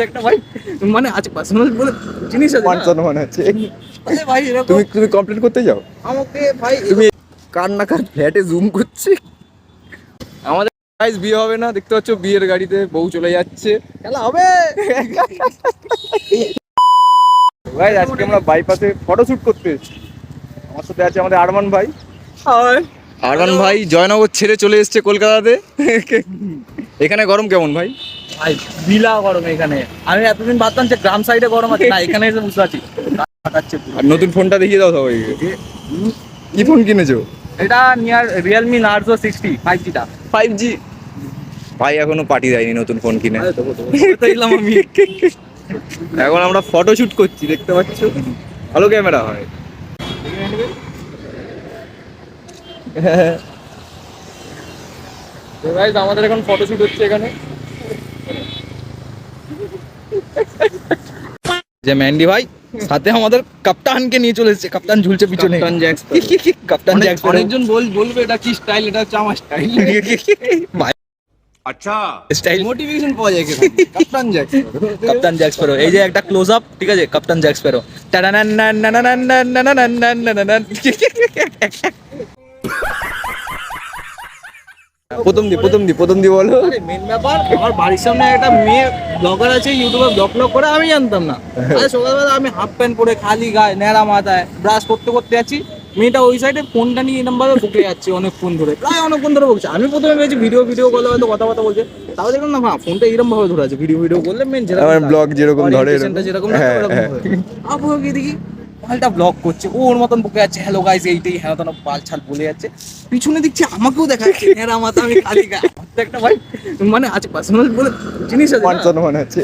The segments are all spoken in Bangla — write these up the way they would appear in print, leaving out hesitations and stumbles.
একটা ভাই মানে আছে পার্সোনাল বলে জিনিস আছে পার্সোনাল মনে হচ্ছে। আরে ভাই এরকম তুমি কমপ্লেন করতে যাও? আমাকে ভাই তুমি কার না কার ফ্ল্যাটে জুম করছে। আমাদের গাইস বিয়ে হবে না, দেখতে পাচ্ছ বিয়ের গাড়িতে বউ চলে যাচ্ছে। খেলা হবে। গাইস আজকে আমরা বাইপাসে ফটোশুট করতে এসেছি। আমার সাথে আছে আমাদের আরমান ভাই। হাই আরমান ভাই জয়নগর ছেড়ে চলে এসেছে কলকাতাতে। এখানে গরম কেমন ভাই? ভাই বিলা গরম এখানে। আমি এতদিন ভাবতাম যে গ্রাম সাইডে গরম আছে, না এখানে এসে বুঝতে পারছি কাটাচ্ছে পুরো। আর নতুন ফোনটা দেখিয়ে দাও সবাইকে। কি ফোন কিনেছো? এটা নিয়ার রিয়েলমি নার্জো 60 5G টা। 5G। ভাই এখনো পার্টি দেয়নি নতুন ফোন কিনে। দেখলাম আমি এখন আমরা ফটোশুট করছি, দেখতে পাচ্ছ ভালো ক্যামেরা হয়। তো গাইস আমাদের এখন ফটোশুট হচ্ছে এখানে। যে ম্যান্ডি ভাই সাথে আমাদের কাপ্তানকে নিয়ে চলে এসেছে। কাপ্তান ঝুলছে পিছনে। কাপ্তান জ্যাক্স। কাপ্তান জ্যাক্স অনেকজন বলবে এটা কি স্টাইল, এটা হচ্ছে আমার স্টাইল। ভাই আচ্ছা স্টাইল মোটিভেশন পাওয়া যায় এখানে। কাপ্তান জ্যাক্স। কাপ্তান জ্যাক্স পেরো। এই যে একটা ক্লোজ আপ, ঠিক আছে? কাপ্তান জ্যাক্স পেরো। প্রথম দি বলো। আরে মেন ব্যাপার, আমার বাড়ির সামনে একটা মেয়ে ব্লগার আছে, ইউটিউবে ব্লগ করে, আমি জানতাম না। আরে সকালবেলা আমি হাফ প্যান্ট পরে খালি গায়ে ন্যাড়া মাথায় ব্রাশ করতে যাচ্ছি, মেয়েটা ওই সাইডে ফোনটা নিয়ে এরকম ভাবে বকে যাচ্ছে অনেকক্ষণ ধরে, প্রায় অনেকক্ষণ ধরে বকছে। আমি প্রথমে ভেবেছি ভিডিও করলে হয়তো কথা বলছে, তাও দেখলাম না, ফোনটা এরকম ভাবে ধরে আছে। ভিডিও করলে মেন আমার ব্লগ যেরকম ধরে যেরকম হ্যাঁ। আপু দেখি পাল্টা ব্লগ করছে, ও ওর মতন বকে যাচ্ছে, হ্যালো গাইস এইটাই, হ্যাঁ তো পাল ছাল বলে যাচ্ছে। পিছনে দেখছি আমাকেও দেখাচ্ছে ন্যাড়া মাথা, আমি খালি গায়ে। একটা ভাই মানে আছে পার্সোনাল বলে জিনিস আছে পার্সোনাল মনে হচ্ছে।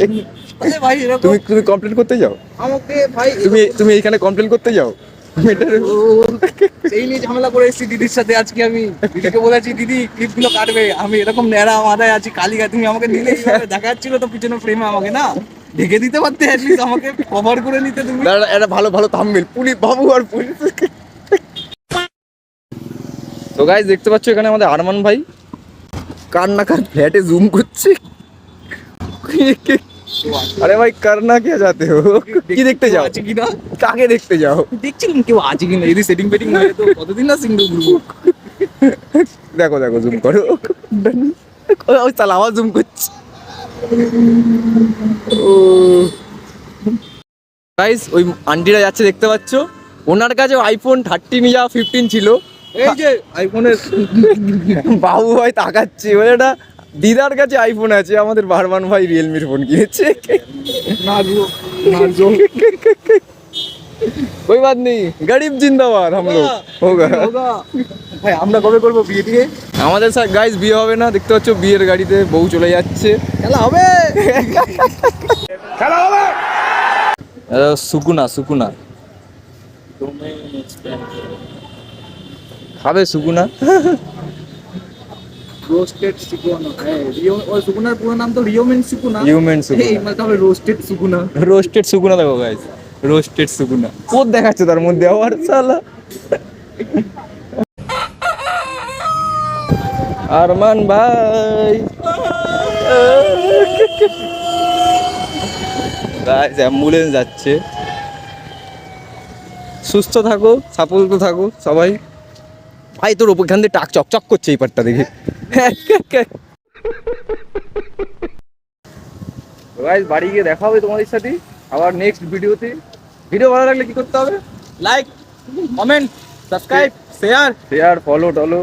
আরে ভাই এরকম তুমি কমপ্লেন করতে যাও? আমাকে ভাই তুমি এইখানে কমপ্লেন করতে যাও? সেই নিয়ে ঝামেলা করে এসেছি দিদির সাথে। আজকে আমি দিদিকে বলেছি দিদি ক্লিপগুলো কাটবে, আমি এরকম ন্যাড়া মাথায় আছি খালি গায়ে, তুমি আমাকে দিলে দেখা যাচ্ছিল তো পিছনে ফ্রেমে, আমাকে না ঢেকে দিতে পারতে, অ্যাটলিস্ট আমাকে কভার করে নিতে তুমি। একটা ভালো থাম্বনেল, পুলিশ বাবু আর পুলিশ। তো গাইস দেখতে পাচ্ছ এখানে আমাদের আরমান ভাই কার না কার ফ্ল্যাটে জুম করছে। আরে ভাই করনা কে যাতে হো? কি দেখতে যাও? আছে কিনা কাকে দেখতে যাও? দেখছিলাম কেউ আছে কিনা, যদি সেটিং ফেটিং হয় তো কতদিন না সিঙ্গেল ঘুরবো। দেখো জুম করো। ওই তাহলে আবার জুম করছে। গাইস ওই আন্টিরা যাচ্ছে দেখতে পাচ্ছ, ওনার কাছে আইফোন 13 ইয়া 15 ছিল। এই যে আইফোনের বাবু ভাই তাকাচ্ছে, ওটা দিদার কাছে আইফোন আছে, আমাদের বারমান ভাই রিয়েলমির ফোন কিনেছে। कोई बात नहीं, गरीब जिंदाबाद हम लोग होगा। ভাই আমরা কবে করবো বিয়ে দিয়ে? আমাদের সাথে গাইস বিয়ে হবে না, দেখতে পাচ্ছ বিয়ের গাড়িতে বউ চলে যাচ্ছে। খেলা হবে। সুকুনা খাবে সুকুনা। রোস্টেড সুকুনা, হ্যাঁ রিও, ওই সুকুনার পুরো নাম তো রিওমেন সুকুনা। এই মানে হবে রোস্টেড সুকুনা। দেখো গাইস, রোস্টেড সুকুনা কোড দেখাচ্ছে তার মধ্যে আবার শালা। আরমান ভাই গাইস অ্যাম্বুলেন্স যাচ্ছে। সুস্থ থাকো, সাপোর্ট থাকো সবাই। ভাই তোর ওখান দিয়ে টাক চকচক করছে এই পারটা দেখে। গাইস বাড়ি গিয়ে দেখা হবে তোমাদের সাথে আবার নেক্সট ভিডিওতে। ভিডিও ভালো লাগলে কি করতে হবে? Like, comment, subscribe, share follow টলো।